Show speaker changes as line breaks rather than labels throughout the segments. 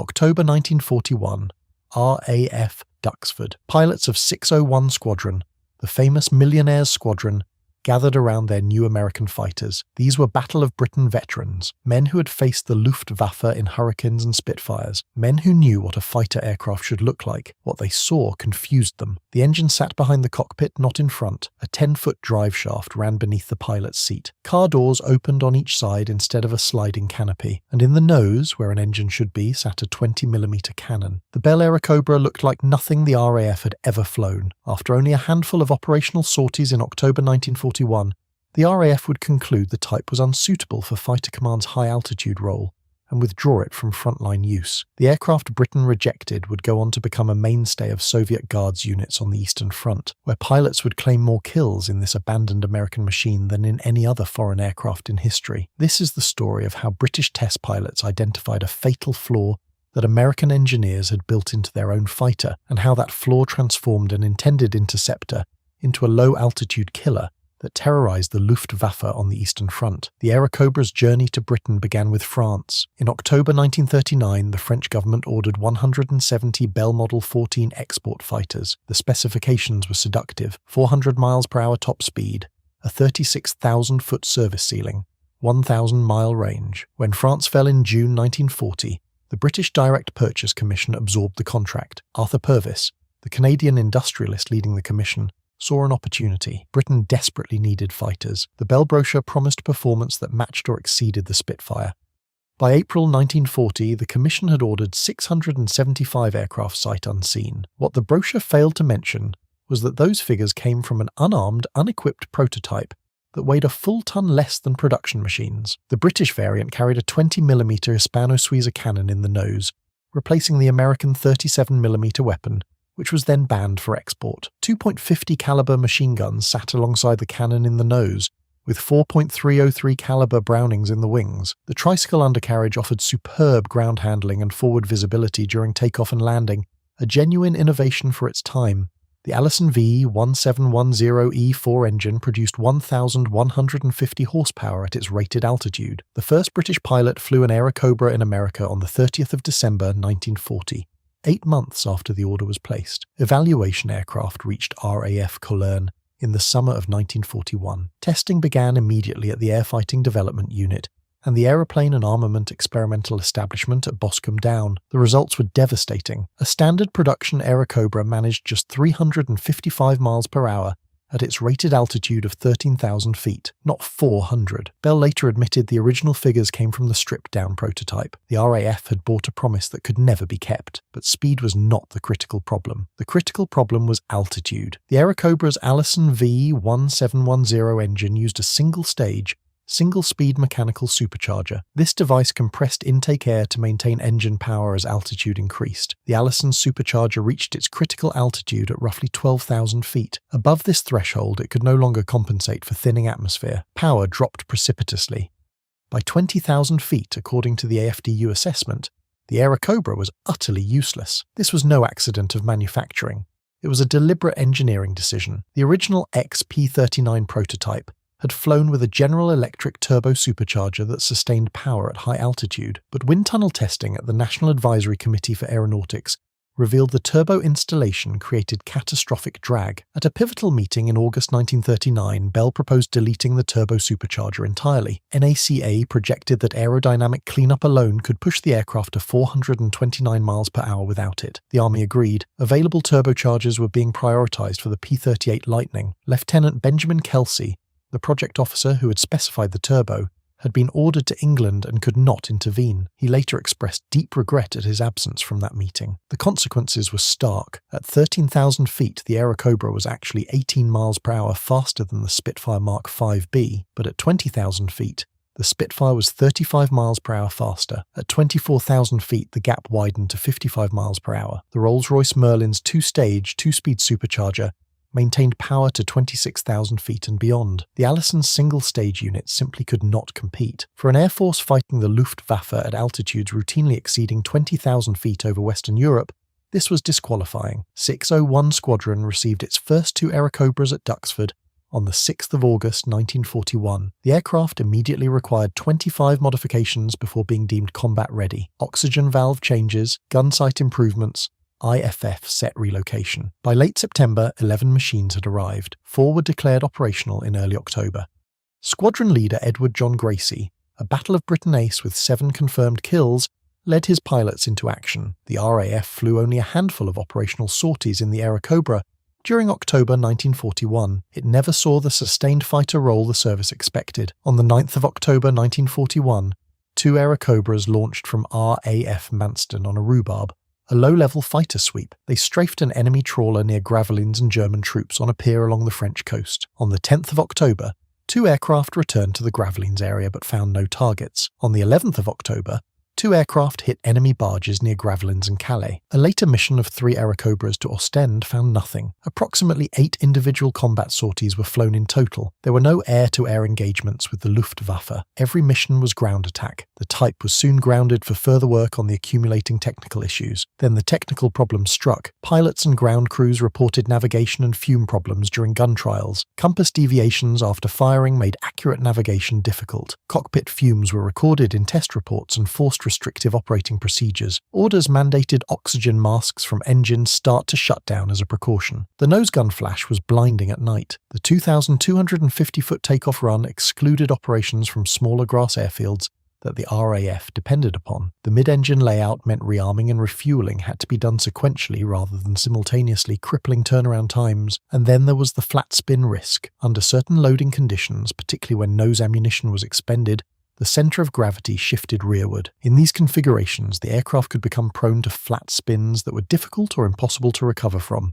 October 1941, RAF Duxford. Pilots of 601 Squadron, the famous Millionaires Squadron, gathered around their new American fighters. These were Battle of Britain veterans, men who had faced the Luftwaffe in Hurricanes and Spitfires, men who knew what a fighter aircraft should look like. What they saw confused them. The engine sat behind the cockpit, not in front. A 10-foot drive shaft ran beneath the pilot's seat. Car doors opened on each side instead of a sliding canopy, and in the nose, where an engine should be, sat a 20mm cannon. The Bell Airacobra looked like nothing the RAF had ever flown. After only a handful of operational sorties in October 1941, the RAF would conclude the type was unsuitable for Fighter Command's high-altitude role and withdraw it from frontline use. The aircraft Britain rejected would go on to become a mainstay of Soviet Guards units on the Eastern Front, where pilots would claim more kills in this abandoned American machine than in any other foreign aircraft in history. This is the story of how British test pilots identified a fatal flaw that American engineers had built into their own fighter, and how that flaw transformed an intended interceptor into a low-altitude killer that terrorized the Luftwaffe on the Eastern Front. The Airacobra's journey to Britain began with France. In October 1939, the French government ordered 170 Bell Model 14 export fighters. The specifications were seductive: 400 miles per hour top speed, a 36,000-foot service ceiling, 1,000-mile range. When France fell in June 1940, the British Direct Purchase Commission absorbed the contract. Arthur Purvis, the Canadian industrialist leading the commission, saw an opportunity. Britain desperately needed fighters. The Bell brochure promised performance that matched or exceeded the Spitfire. By April 1940, the Commission had ordered 675 aircraft sight unseen. What the brochure failed to mention was that those figures came from an unarmed, unequipped prototype that weighed a full ton less than production machines. The British variant carried a 20mm Hispano-Suiza cannon in the nose, replacing the American 37mm weapon, which was then banned for export. 2.50 caliber machine guns sat alongside the cannon in the nose, with 4.303 caliber Brownings in the wings. The tricycle undercarriage offered superb ground handling and forward visibility during takeoff and landing, a genuine innovation for its time. The Allison V1710E4 engine produced 1,150 horsepower at its rated altitude. The first British pilot flew an Airacobra in America on the 30th of December 1940. 8 months after the order was placed. Evaluation aircraft reached RAF Cologne in the summer of 1941. Testing began immediately at the Airfighting Development Unit and the Aeroplane and Armament Experimental Establishment at Boscombe Down. The results were devastating. A standard production Airacobra managed just 355 miles per hour at its rated altitude of 13,000 feet, not 400. Bell later admitted the original figures came from the stripped-down prototype. The RAF had bought a promise that could never be kept, but speed was not the critical problem. The critical problem was altitude. The Airacobra's Allison V1710 engine used a single-stage, single-speed mechanical supercharger. This device compressed intake air to maintain engine power as altitude increased. The Allison supercharger reached its critical altitude at roughly 12,000 feet. Above this threshold, it could no longer compensate for thinning atmosphere. Power dropped precipitously. By 20,000 feet, according to the AFDU assessment, the Airacobra was utterly useless. This was no accident of manufacturing. It was a deliberate engineering decision. The original P-39 prototype had flown with a General Electric turbo supercharger that sustained power at high altitude, but wind tunnel testing at the National Advisory Committee for Aeronautics revealed the turbo installation created catastrophic drag. At a pivotal meeting in August 1939, Bell proposed deleting the turbo supercharger entirely. NACA projected that aerodynamic cleanup alone could push the aircraft to 429 miles per hour without it. The Army agreed. Available turbochargers were being prioritized for the P-38 Lightning. Lieutenant Benjamin Kelsey, the project officer who had specified the turbo, had been ordered to England and could not intervene. He later expressed deep regret at his absence from that meeting. The consequences were stark. At 13,000 feet, the Airacobra was actually 18 miles per hour faster than the Spitfire Mark 5B, but at 20,000 feet, the Spitfire was 35 miles per hour faster. At 24,000 feet, the gap widened to 55 miles per hour. The Rolls-Royce Merlin's two-stage, two-speed supercharger maintained power to 26,000 feet and beyond. The Allison's single-stage unit simply could not compete. For an air force fighting the Luftwaffe at altitudes routinely exceeding 20,000 feet over Western Europe, this was disqualifying. 601 Squadron received its first 2 Airacobras at Duxford On the 6th of August 1941, the aircraft immediately required 25 modifications before being deemed combat-ready: oxygen valve changes, gun sight improvements, IFF set relocation. By late September, 11 machines had arrived. 4 were declared operational in early October. Squadron leader Edward John Gracie, a Battle of Britain ace with 7 confirmed kills, led his pilots into action. The RAF flew only a handful of operational sorties in the Airacobra. During October 1941, it never saw the sustained fighter role the service expected. On the 9th of October 1941, 2 Airacobras launched from RAF Manston on a rhubarb, a low-level fighter sweep. They strafed an enemy trawler near Gravelines and German troops on a pier along the French coast. On the 10th of October, 2 aircraft returned to the Gravelines area but found no targets. On the 11th of October, 2 aircraft hit enemy barges near Gravelines and Calais. A later mission of 3 Airacobras to Ostend found nothing. Approximately 8 individual combat sorties were flown in total. There were no air-to-air engagements with the Luftwaffe. Every mission was ground attack. The type was soon grounded for further work on the accumulating technical issues. Then the technical problems struck. Pilots and ground crews reported navigation and fume problems during gun trials. Compass deviations after firing made accurate navigation difficult. Cockpit fumes were recorded in test reports and forced restrictive operating procedures. Orders mandated oxygen masks from engines start to shut down as a precaution. The nose gun flash was blinding at night. The 2,250-foot takeoff run excluded operations from smaller grass airfields that the RAF depended upon. The mid-engine layout meant rearming and refueling had to be done sequentially rather than simultaneously, crippling turnaround times. And then there was the flat spin risk. Under certain loading conditions, particularly when nose ammunition was expended, the centre of gravity shifted rearward. In these configurations, the aircraft could become prone to flat spins that were difficult or impossible to recover from.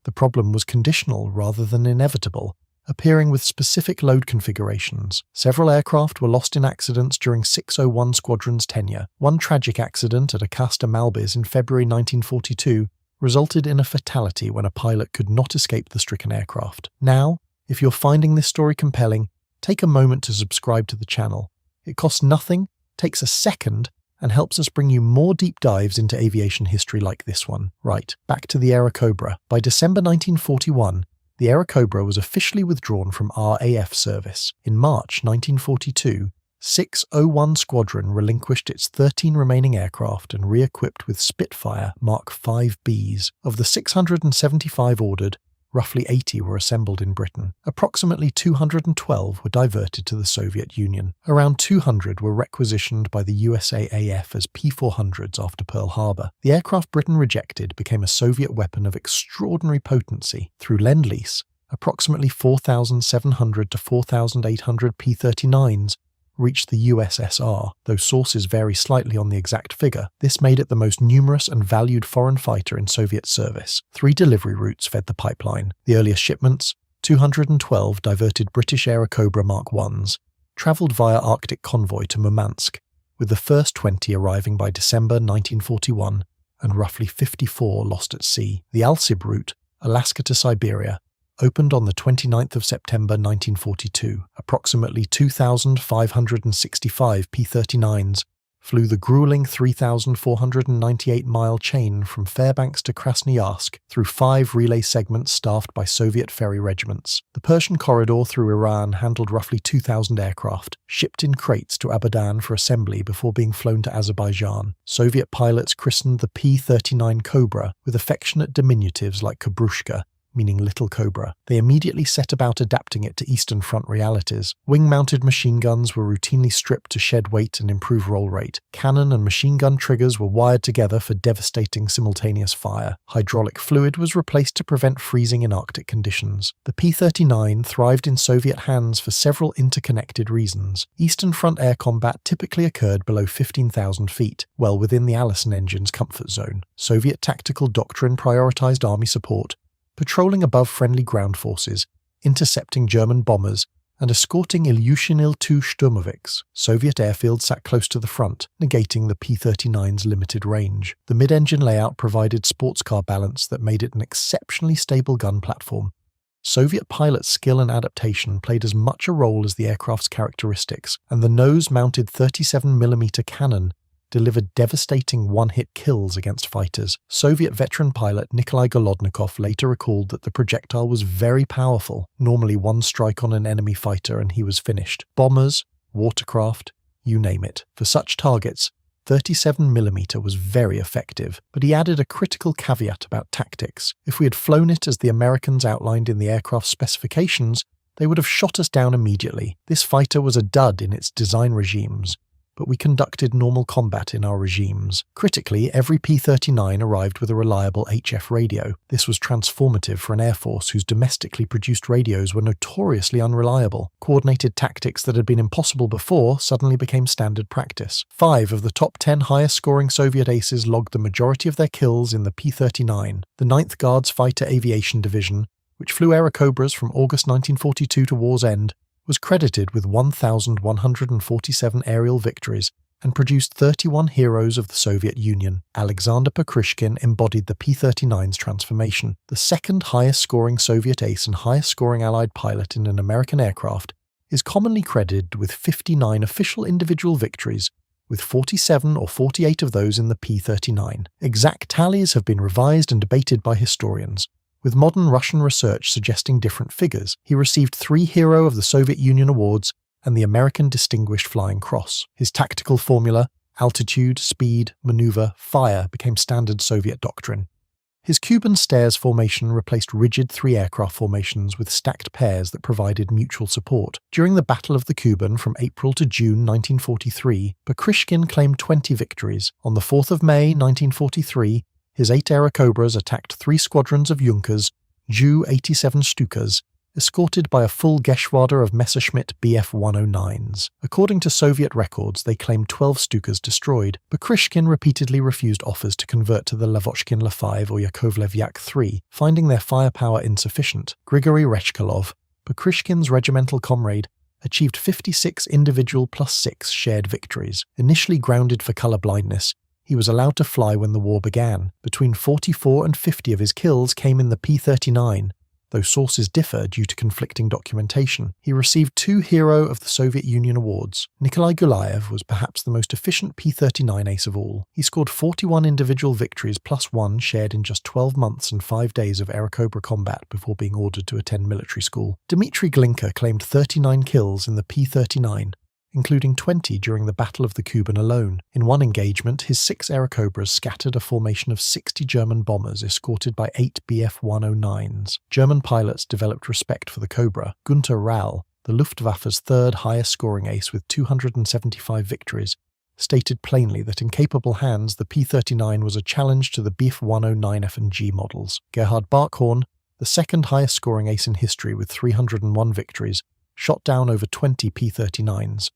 The problem was conditional rather than inevitable, appearing with specific load configurations. Several aircraft were lost in accidents during 601 Squadron's tenure. One tragic accident at Acasta Malbis in February 1942 resulted in a fatality when a pilot could not escape the stricken aircraft. Now, if you're finding this story compelling, take a moment to subscribe to the channel. It costs nothing, takes a second, and helps us bring you more deep dives into aviation history like this one. Right, back to the Airacobra. By December 1941, the Airacobra was officially withdrawn from RAF service. In March 1942, 601 Squadron relinquished its 13 remaining aircraft and re-equipped with Spitfire Mark 5Bs. Of the 675 ordered, roughly 80 were assembled in Britain. Approximately 212 were diverted to the Soviet Union. Around 200 were requisitioned by the USAAF as P-400s after Pearl Harbor. The aircraft Britain rejected became a Soviet weapon of extraordinary potency. Through lend-lease, approximately 4,700 to 4,800 P-39s reached the USSR, though sources vary slightly on the exact figure. This made it the most numerous and valued foreign fighter in Soviet service. 3 delivery routes fed the pipeline. The earliest shipments, 212 diverted British Airacobra Mark 1s, travelled via Arctic convoy to Murmansk, with the first 20 arriving by December 1941 and roughly 54 lost at sea. The Alsib route, Alaska to Siberia, opened on the 29th of September 1942. Approximately 2,565 P-39s flew the grueling 3,498-mile chain from Fairbanks to Krasnoyarsk through 5 relay segments staffed by Soviet ferry regiments. The Persian corridor through Iran handled roughly 2,000 aircraft, shipped in crates to Abadan for assembly before being flown to Azerbaijan. Soviet pilots christened the P-39 Cobra with affectionate diminutives like Kabrushka, meaning Little Cobra. They immediately set about adapting it to Eastern Front realities. Wing-mounted machine guns were routinely stripped to shed weight and improve roll rate. Cannon and machine gun triggers were wired together for devastating simultaneous fire. Hydraulic fluid was replaced to prevent freezing in Arctic conditions. The P-39 thrived in Soviet hands for several interconnected reasons. Eastern Front air combat typically occurred below 15,000 feet, well within the Allison engine's comfort zone. Soviet tactical doctrine prioritized army support, patrolling above friendly ground forces, intercepting German bombers, and escorting Ilyushin Il-2 Sturmoviks. Soviet airfields sat close to the front, negating the P-39's limited range. The mid-engine layout provided sports car balance that made it an exceptionally stable gun platform. Soviet pilot skill and adaptation played as much a role as the aircraft's characteristics, and the nose-mounted 37mm cannon delivered devastating one-hit kills against fighters. Soviet veteran pilot Nikolai Golodnikov later recalled that the projectile was very powerful, normally one strike on an enemy fighter and he was finished. Bombers, watercraft, you name it. For such targets, 37mm was very effective, but he added a critical caveat about tactics. If we had flown it as the Americans outlined in the aircraft specifications, they would have shot us down immediately. This fighter was a dud in its design regimes, but we conducted normal combat in our regimes. Critically, every P-39 arrived with a reliable HF radio. This was transformative for an air force whose domestically produced radios were notoriously unreliable. Coordinated tactics that had been impossible before suddenly became standard practice. 5 of the top 10 highest-scoring Soviet aces logged the majority of their kills in the P-39. The 9th Guards Fighter Aviation Division, which flew Airacobras from August 1942 to war's end, was credited with 1,147 aerial victories and produced 31 heroes of the Soviet Union. Alexander Pokryshkin embodied the P-39's transformation. The second highest-scoring Soviet ace and highest-scoring Allied pilot in an American aircraft, is commonly credited with 59 official individual victories, with 47 or 48 of those in the P-39. Exact tallies have been revised and debated by historians, with modern Russian research suggesting different figures. He received 3 Hero of the Soviet Union awards and the American Distinguished Flying Cross. His tactical formula, altitude, speed, maneuver, fire, became standard Soviet doctrine. His Cuban stairs formation replaced rigid 3 aircraft formations with stacked pairs that provided mutual support. During the Battle of the Kuban from April to June 1943, Pokryshkin claimed 20 victories. On the 4th of May 1943, his 8 Airacobras attacked 3 squadrons of Junkers, Ju-87 Stukas, escorted by a full Geschwader of Messerschmitt Bf-109s. According to Soviet records, they claimed 12 Stukas destroyed. Pokryshkin repeatedly refused offers to convert to the Lavochkin La-5 or Yakovlev Yak-3, finding their firepower insufficient. Grigory Rechkalov, Pokryshkin's regimental comrade, achieved 56 individual plus 6 shared victories. Initially grounded for colour blindness, he was allowed to fly when the war began. Between 44 and 50 of his kills came in the P-39, though sources differ due to conflicting documentation. He received 2 Hero of the Soviet Union awards. Nikolai Gulayev was perhaps the most efficient P-39 ace of all. He scored 41 individual victories plus 1 shared in just 12 months and 5 days of Airacobra combat before being ordered to attend military school. Dmitry Glinka claimed 39 kills in the P-39, including 20 during the Battle of the Kuban alone. In one engagement, his 6 Airacobras scattered a formation of 60 German bombers escorted by 8 Bf-109s. German pilots developed respect for the Cobra. Günter Rall, the Luftwaffe's 3rd highest-scoring ace with 275 victories, stated plainly that in capable hands the P-39 was a challenge to the Bf-109 F&G models. Gerhard Barkhorn, the 2nd highest-scoring ace in history with 301 victories, shot down over 20 P-39s.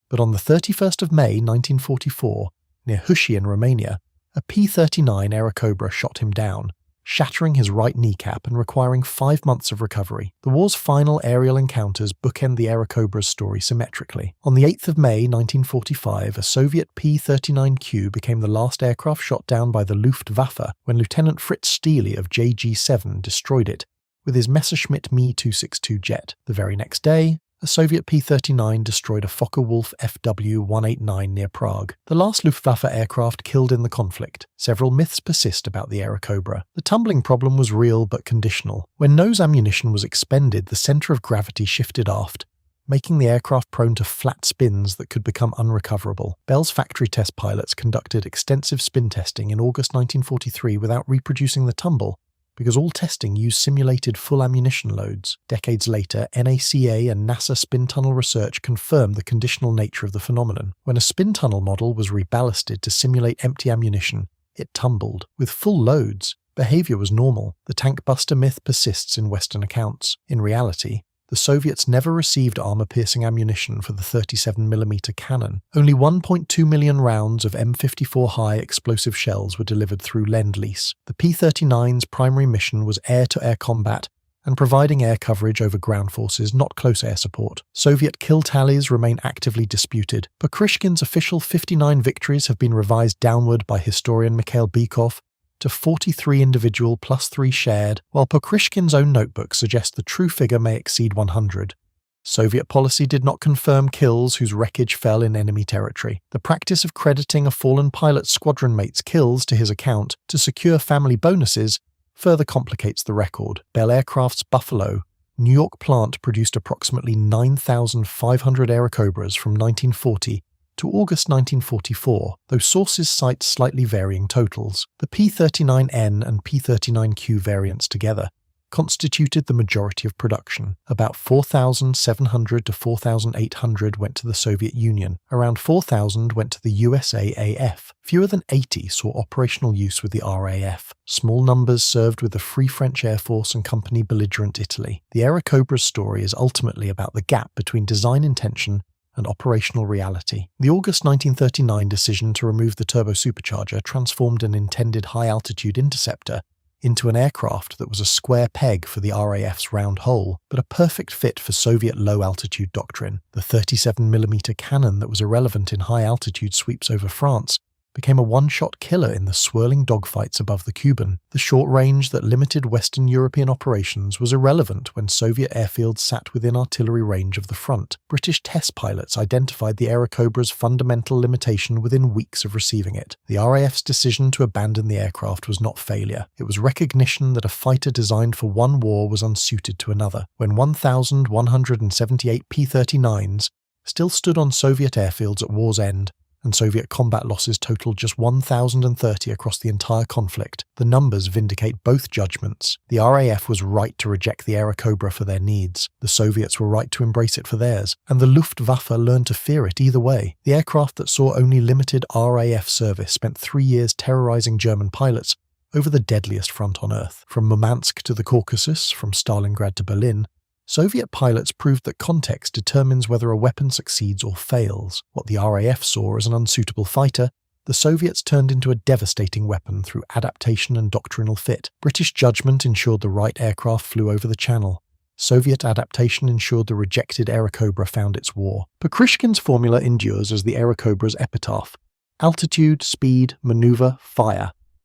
But on the 31st of May 1944, near Huși in Romania, a P-39 Airacobra shot him down, shattering his right kneecap and requiring 5 months of recovery. The war's final aerial encounters bookend the Airacobra's story symmetrically. On the 8th of May 1945, a Soviet P-39Q became the last aircraft shot down by the Luftwaffe when Lieutenant Fritz Steele of JG-7 destroyed it with his Messerschmitt Me-262 jet. The very next day, a Soviet P-39 destroyed a Focke-Wulf FW-189 near Prague, the last Luftwaffe aircraft killed in the conflict. Several myths persist about the Airacobra. The tumbling problem was real but conditional. When nose ammunition was expended, the centre of gravity shifted aft, making the aircraft prone to flat spins that could become unrecoverable. Bell's factory test pilots conducted extensive spin testing in August 1943 without reproducing the tumble, because all testing used simulated full ammunition loads. Decades later, NACA and NASA spin tunnel research confirmed the conditional nature of the phenomenon. When a spin tunnel model was reballasted to simulate empty ammunition, it tumbled. With full loads, behavior was normal. The tank buster myth persists in Western accounts. In reality, the Soviets never received armor-piercing ammunition for the 37mm cannon. Only 1.2 million rounds of M54 high explosive shells were delivered through lend-lease. The P-39's primary mission was air-to-air combat and providing air coverage over ground forces, not close air support. Soviet kill tallies remain actively disputed. Pokryshkin's official 59 victories have been revised downward by historian Mikhail Bykov to 43 individual plus 3 shared, while Pokryshkin's own notebook suggests the true figure may exceed 100. Soviet policy did not confirm kills whose wreckage fell in enemy territory. The practice of crediting a fallen pilot's squadron mate's kills to his account to secure family bonuses further complicates the record. Bell Aircraft's Buffalo, New York plant produced approximately 9,500 Airacobras from 1940 to August 1944, though sources cite slightly varying totals. The P-39N and P-39Q variants together constituted the majority of production. About 4,700 to 4,800 went to the Soviet Union. Around 4,000 went to the USAAF. Fewer than 80 saw operational use with the RAF. Small numbers served with the Free French Air Force and company belligerent Italy. The Airacobra's story is ultimately about the gap between design intention and operational reality. The August 1939 decision to remove the turbo-supercharger transformed an intended high-altitude interceptor into an aircraft that was a square peg for the RAF's round hole, but a perfect fit for Soviet low-altitude doctrine. The 37mm cannon that was irrelevant in high-altitude sweeps over France became a one-shot killer in the swirling dogfights above the Kuban. The short range that limited Western European operations was irrelevant when Soviet airfields sat within artillery range of the front. British test pilots identified the Airacobra's fundamental limitation within weeks of receiving it. The RAF's decision to abandon the aircraft was not failure. It was recognition that a fighter designed for one war was unsuited to another. When 1,178 P-39s still stood on Soviet airfields at war's end, and Soviet combat losses totaled just 1,030 across the entire conflict, the numbers vindicate both judgments. The RAF was right to reject the Airacobra for their needs. The Soviets were right to embrace it for theirs, and the Luftwaffe learned to fear it either way. The aircraft that saw only limited RAF service spent 3 years terrorizing German pilots over the deadliest front on Earth. From Murmansk to the Caucasus, from Stalingrad to Berlin, Soviet pilots proved that context determines whether a weapon succeeds or fails. What the RAF saw as an unsuitable fighter, the Soviets turned into a devastating weapon through adaptation and doctrinal fit. British judgment ensured the right aircraft flew over the channel. Soviet adaptation ensured the rejected Airacobra found its war. Pokryshkin's formula endures as the Airacobra's epitaph: altitude, speed, maneuver, fire.